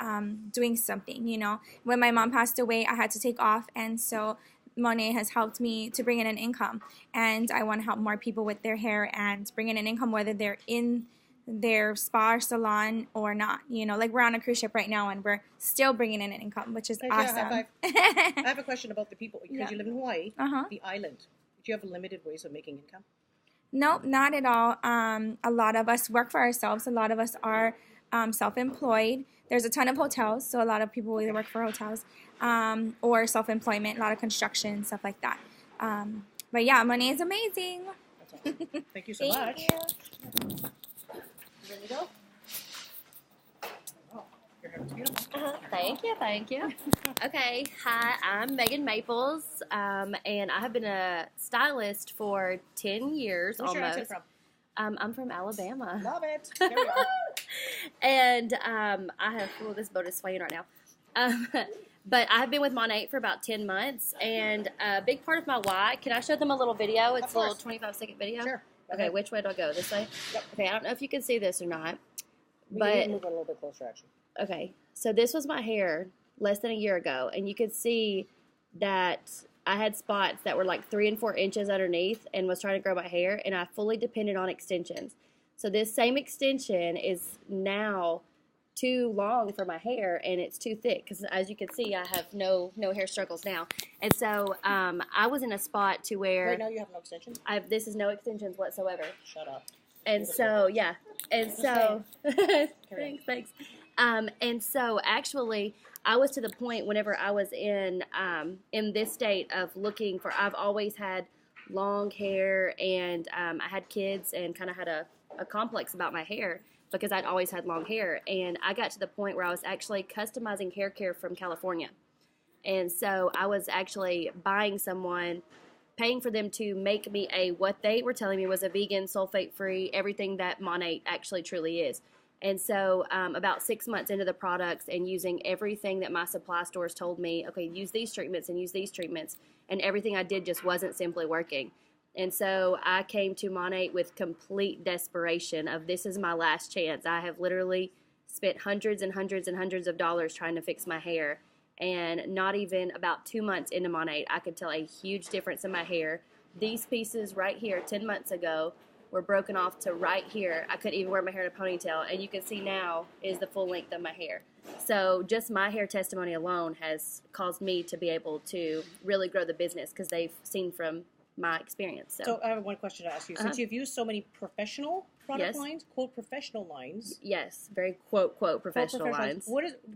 doing something. When my mom passed away, I had to take off, and so Monat has helped me to bring in an income, and I want to help more people with their hair and bring in an income, whether they're in their spa or salon or not. Like we're on a cruise ship right now, and we're still bringing in an income, which is awesome. I have a question about the people, because you live in Hawaii, Uh-huh. the island. Do you have limited ways of making income? Nope, not at all. A lot of us work for ourselves. A lot of us are self-employed. There's a ton of hotels, so a lot of people either work for hotels or self-employment, a lot of construction, stuff like that. But yeah, Monat is amazing. That's awesome. Thank you so much. You. Ready to go? Your hair is beautiful. Thank you. Okay, hi, I'm Megan Maples, and I have been a stylist for 10 years Where's your accent almost. from? I'm from Alabama. Love it. There we are. And I have, this boat is swaying right now. But I have been with Monat for about 10 months, and a big part of my why, can I show them a little video? It's a little 25-second video. Sure. Okay, which way do I go? This way? Yep. Okay, I don't know if you can see this or not. We But can move it a little bit closer, actually. okay, so this was my hair less than a year ago, and you could see that I had spots that were like 3 and 4 inches underneath and was trying to grow my hair, and I fully depended on extensions. So this same extension is now too long for my hair, and it's too thick because, as you can see, I have no hair struggles now. And so I was in a spot to where Right now you have no extensions? this is no extensions whatsoever. Shut up. And so, yeah. And so, thanks. And so, actually, I was to the point whenever I was in this state of looking for, I've always had long hair, and I had kids and kind of had a complex about my hair because I'd always had long hair. And I got to the point where I was actually customizing hair care from California. And so I was actually buying someone, paying for them to make me what they were telling me was a vegan, sulfate-free, everything that Monat actually truly is. And so about 6 months into the products and using everything that my supply stores told me, okay, use these treatments and use these treatments, and everything I did just wasn't simply working. And so I came to Monat with complete desperation of this is my last chance. I have literally spent hundreds and hundreds and hundreds of dollars trying to fix my hair. And not even about 2 months into Monat, I could tell a huge difference in my hair. These pieces right here 10 months ago were broken off to right here. I couldn't even wear my hair in a ponytail. And you can see now is the full length of my hair. So just my hair testimony alone has caused me to be able to really grow the business because they've seen from my experience. So I have one question to ask you. Since you've used so many professional product lines, quote professional lines. Yes, very quote professional lines.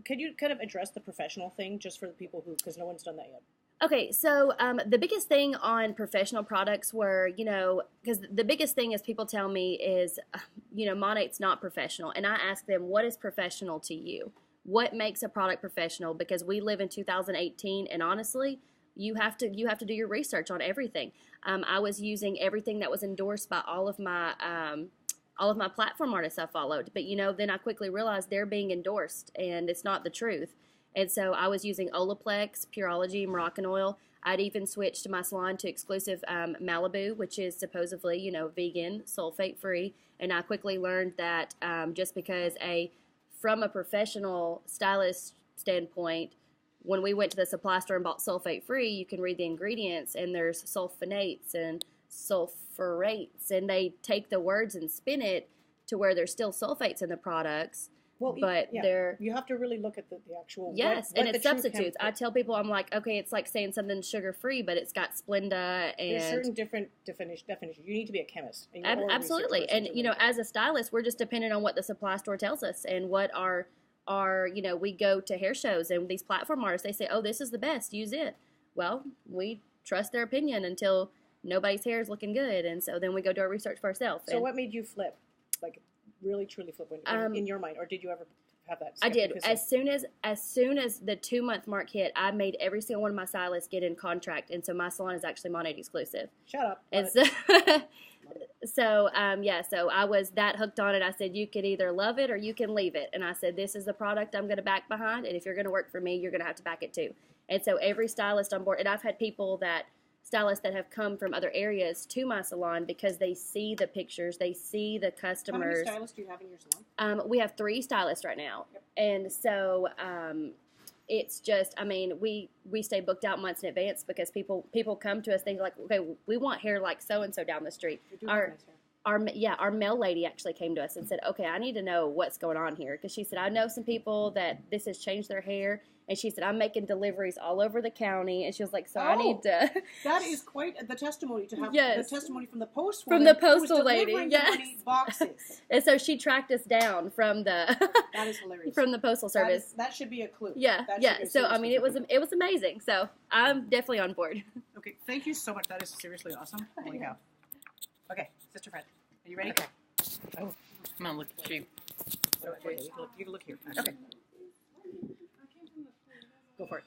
Could you kind of address the professional thing just for the people who, because no one's done that yet? Okay, so the biggest thing on professional products were, because the biggest thing is people tell me is, Monat's not professional. And I ask them, what is professional to you? What makes a product professional? Because we live in 2018, and honestly, you have to do your research on everything. I was using everything that was endorsed by all of my platform artists I followed. But, then I quickly realized they're being endorsed, and it's not the truth. And so I was using Olaplex, Pureology, Moroccan oil. I'd even switched my salon to exclusive Malibu, which is supposedly, vegan, sulfate-free. And I quickly learned that just because from a professional stylist standpoint, when we went to the supply store and bought sulfate-free, you can read the ingredients, and there's sulfonates and sulfurates, and they take the words and spin it to where there's still sulfates in the products. Well, but you have to really look at the actual. Yes, what and it's substitutes. I tell people, I'm like, okay, it's like saying something's sugar-free, but it's got Splenda and there's certain different definitions. You need to be a chemist. And absolutely, and as a stylist, we're just dependent on what the supply store tells us and what our we go to hair shows and these platform artists, they say, oh, this is the best, use it. Well, we trust their opinion until nobody's hair is looking good, and so then we go do our research for ourselves. So what made you flip? Like really truly flip in your mind, or did you ever have that? I did. As soon as the 2-month mark hit, I made every single one of my stylists get in contract, and so my salon is actually Monat exclusive. Shut up. And so I was that hooked on it. I said, you can either love it or you can leave it. And I said, this is the product I'm going to back behind, and if you're going to work for me, you're going to have to back it too. And so every stylist on board, and I've had stylists that have come from other areas to my salon because they see the pictures, they see the customers. How many stylists do you have in your salon? We have 3 stylists right now. Yep. And so it's just, we stay booked out months in advance because people come to us, they like, okay, we want hair like so-and-so down the street. Our mail lady actually came to us and said, okay, I need to know what's going on here. Because she said, I know some people that this has changed their hair. And she said, I'm making deliveries all over the county. And she was like, so I need to. That is quite the testimony to have the testimony from the post from the postal lady. Yes. Boxes. And so she tracked us down from the that is hilarious. From the postal service. That should be a clue. Yeah. So it was amazing. So I'm definitely on board. Okay. Thank you so much. That is seriously awesome. Holy cow. Okay, Sister Fred, are you ready? Okay. Oh, I'm gonna look at you. You can look here. Okay. Go for it.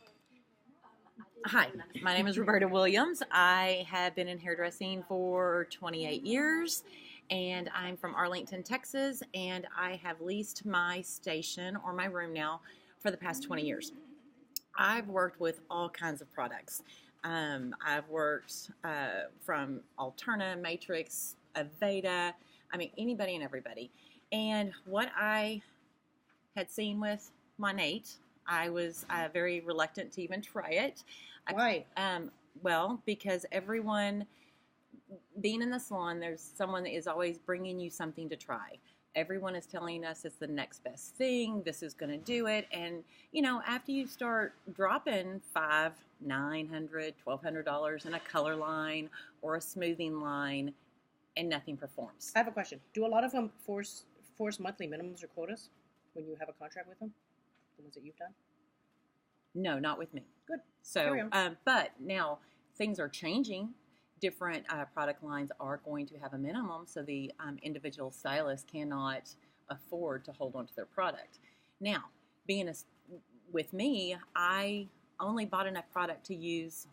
Hi, my name is Roberta Williams. I have been in hairdressing for 28 years, and I'm from Arlington, Texas, and I have leased my station or my room now for the past 20 years. I've worked with all kinds of products. I've worked from Alterna, Matrix, Aveda, I mean, anybody and everybody. And what I had seen with Monat, I was very reluctant to even try it. Why? Well, because everyone, being in the salon, there's someone that is always bringing you something to try. Everyone is telling us it's the next best thing. This is going to do it. And, you know, after you start dropping $500, $900, $1,200 in a color line or a smoothing line, and nothing performs. I have a question. Do a lot of them force monthly minimums or quotas when you have a contract with them? The ones that you've done? No, not with me. Good. So, but now things are changing. Different product lines are going to have a minimum, so the individual stylist cannot afford to hold on to their product. Now, with me, I only bought enough product to use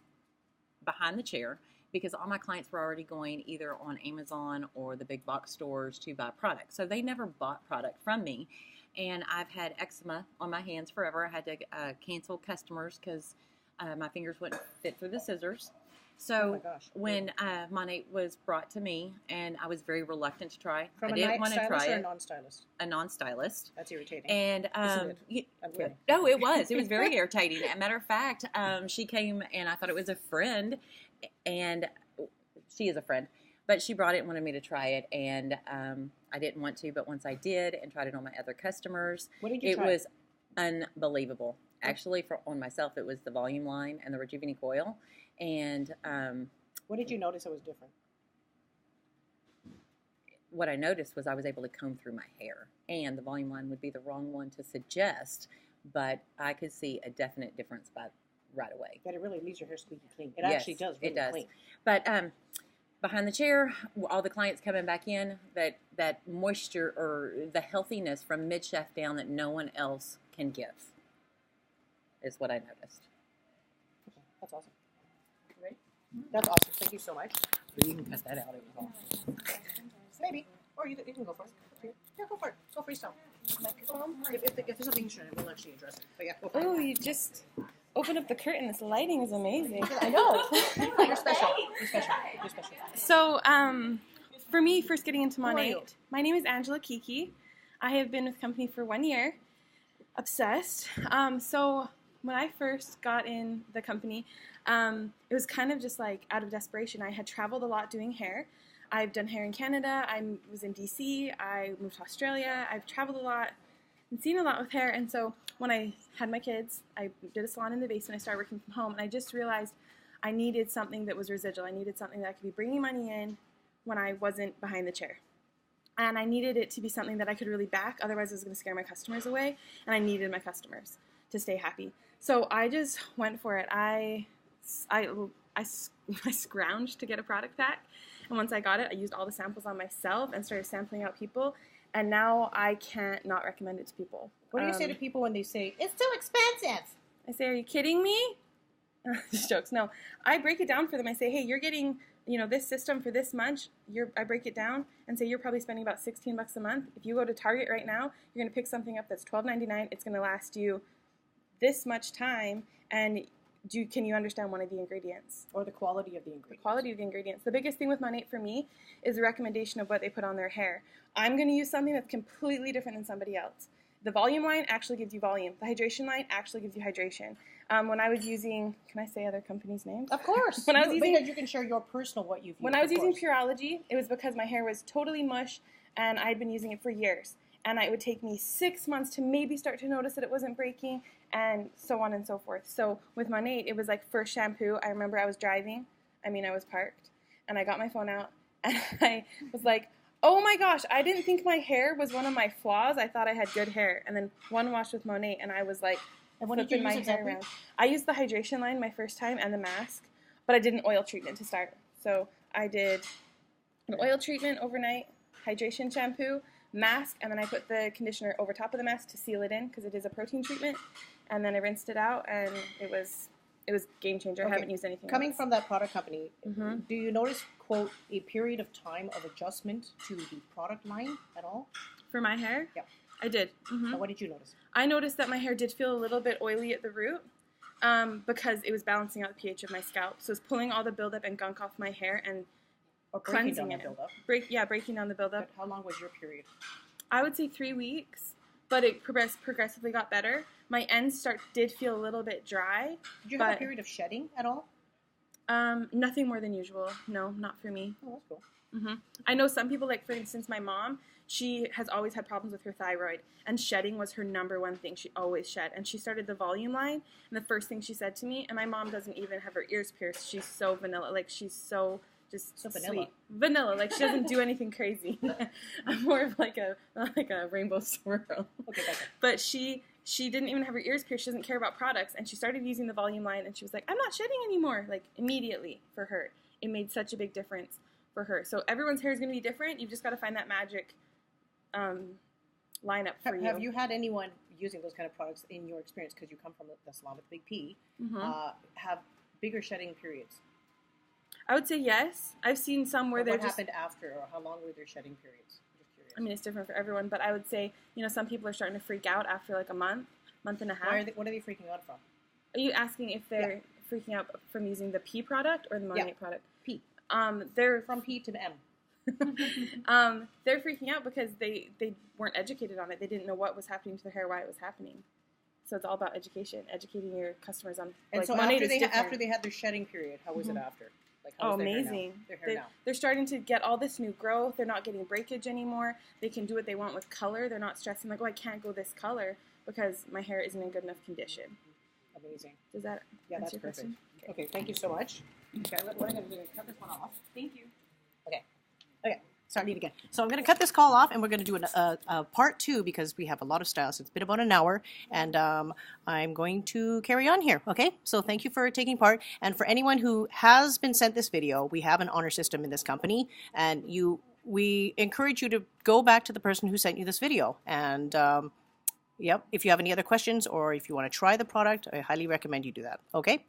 behind the chair because all my clients were already going either on Amazon or the big box stores to buy product. So they never bought product from me. And I've had eczema on my hands forever. I had to cancel customers because my fingers wouldn't fit through the scissors. So when Monat was brought to me, and I was very reluctant to try. From I didn't want to try or a it. non-stylist? A non-stylist. That's irritating. And Isn't it? no, it was. It was very irritating. As a matter of fact, she came and I thought it was a friend, and she is a friend. But she brought it and wanted me to try it, and I didn't want to. But once I did and tried it on my other customers, What did you it try? was unbelievable. Actually, on myself, it was the volume line and the Rejuvenique oil. And what did you notice that was different? What I noticed was I was able to comb through my hair, and the volume line would be the wrong one to suggest, but I could see a definite difference right away. That it really leaves your hair squeaky clean. It Yes, actually does really it does. clean. But behind the chair, all the clients coming back in, that moisture or the healthiness from mid-shaft down that no one else can give is what I noticed. Okay, that's awesome. Ready? That's awesome. Thank you so much. You can cut that out. Maybe. Or you can go for it. Yeah, go for it. Go freestyle. If there's something you should, we'll actually address it. But yeah, go for it. Oh, you just open up the curtain. This lighting is amazing. I know. You're special. You're special. You're special. So, for me, first getting into Who are you? Monat, my name is Angela Kiki. I have been with the company for 1 year. Obsessed. So when I first got in the company, it was kind of just like out of desperation. I had traveled a lot doing hair. I've done hair in Canada. I was in DC. I moved to Australia. I've traveled a lot and seen a lot with hair. And so when I had my kids, I did a salon in the basement. I started working from home, and I just realized I needed something that was residual. I needed something that I could be bringing money in when I wasn't behind the chair. And I needed it to be something that I could really back. Otherwise, I was going to scare my customers away, and I needed my customers to stay happy. So I just went for it. I scrounged to get a product pack. And once I got it, I used all the samples on myself and started sampling out people. And now I can't not recommend it to people. What do you say to people when they say, it's too expensive? I say, are you kidding me? Just jokes. No, I break it down for them. I say, hey, you're getting, this system for this much. I break it down and say you're probably spending about $16 a month. If you go to Target right now, you're going to pick something up that's $12.99. It's going to last you this much time, and can you understand one of the ingredients? Or the quality of the ingredients. The quality of the ingredients. The biggest thing with Monat for me is the recommendation of what they put on their hair. I'm going to use something that's completely different than somebody else. The volume line actually gives you volume. The hydration line actually gives you hydration. When I was using, can I say other companies' names? Of course. Because you can share your personal what you've used. When I was using Pureology, it was because my hair was totally mush, and I'd been using it for years. And it would take me 6 months to maybe start to notice that it wasn't breaking, and so on and so forth. So with Monat, it was like first shampoo. I remember I was driving. I was parked. And I got my phone out, and I was like, oh my gosh, I didn't think my hair was one of my flaws. I thought I had good hair. And then one wash with Monat, and I was like, and what did you use my hair exactly? around. I used the hydration line my first time and the mask, but I did an oil treatment to start. So I did an oil treatment overnight, hydration shampoo, mask, and then I put the conditioner over top of the mask to seal it in because it is a protein treatment. and then I rinsed it out, and it was game changer. I haven't used anything Coming else. from that product company, do you notice, quote, a period of time of adjustment to the product line at all? For my hair? Yeah. I did. Now, what did you notice? I noticed that my hair did feel a little bit oily at the root because it was balancing out the pH of my scalp. So it was pulling all the buildup and gunk off my hair and cleansing it. Breaking down the buildup. But how long was your period? I would say 3 weeks, but it progressively got better. My ends did feel a little bit dry. Did you have a period of shedding at all? Nothing more than usual. No, not for me. Oh, that's cool. I know some people, like for instance, my mom, she has always had problems with her thyroid, and shedding was her number one thing. She always shed, and she started the volume line, and the first thing she said to me, and my mom doesn't even have her ears pierced. She's so vanilla, like she's so just so vanilla. Vanilla, like she doesn't do anything crazy. I'm more of like a rainbow swirl. Okay, but she didn't even have her ears pierced. She doesn't care about products, and she started using the volume line, and she was like, I'm not shedding anymore. Like immediately for her, it made such a big difference for her. So everyone's hair is going to be different. You've just got to find that magic lineup for you. Have you had anyone using those kind of products in your experience, because you come from the salon with Big P, have bigger shedding periods? I would say yes. I've seen some where what happened after, or how long were their shedding periods? I'm just curious. I mean, it's different for everyone, but I would say, some people are starting to freak out after like a month and a half. What are they freaking out from? Are you asking if they're freaking out from using the P product or the Monat product? P. They're from P to M. They're freaking out because they weren't educated on it. They didn't know what was happening to their hair, why it was happening. So it's all about education, educating your customers on. And like, so after they had their shedding period, how was it after? Like, how was amazing! Their hair now? They're starting to get all this new growth. They're not getting breakage anymore. They can do what they want with color. They're not stressing like, oh, I can't go this color because my hair isn't in good enough condition. Amazing. Does that that's answer your perfect. question? Okay, thank you so much. Okay, what I'm going to do is cut this one off. Thank you. Okay, start again. So I'm going to cut this call off, and we're going to do a part 2 because we have a lot of styles. It's been about an hour, and I'm going to carry on here, okay? So thank you for taking part. And for anyone who has been sent this video, we have an honor system in this company, and we encourage you to go back to the person who sent you this video. And, if you have any other questions or if you want to try the product, I highly recommend you do that, okay?